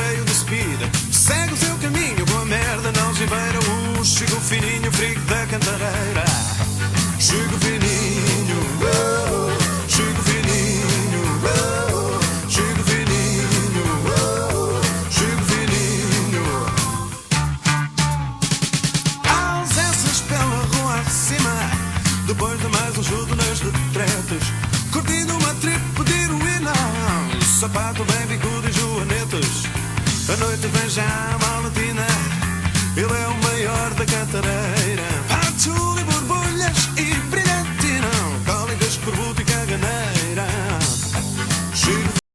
cheio de speed. Segue o seu caminho com a merda na algibeira. Chico fininho, frigo da cantareira. Chico fininho, Chico fininho, Chico fininho, Chico fininho. Ausências pela rua acima, depois de mais um chuto nas retretas. Curtindo uma trip de heroína, sapato bem bicudo e joanetas. A noite vem já a maletina, ele é o maior da cantareira.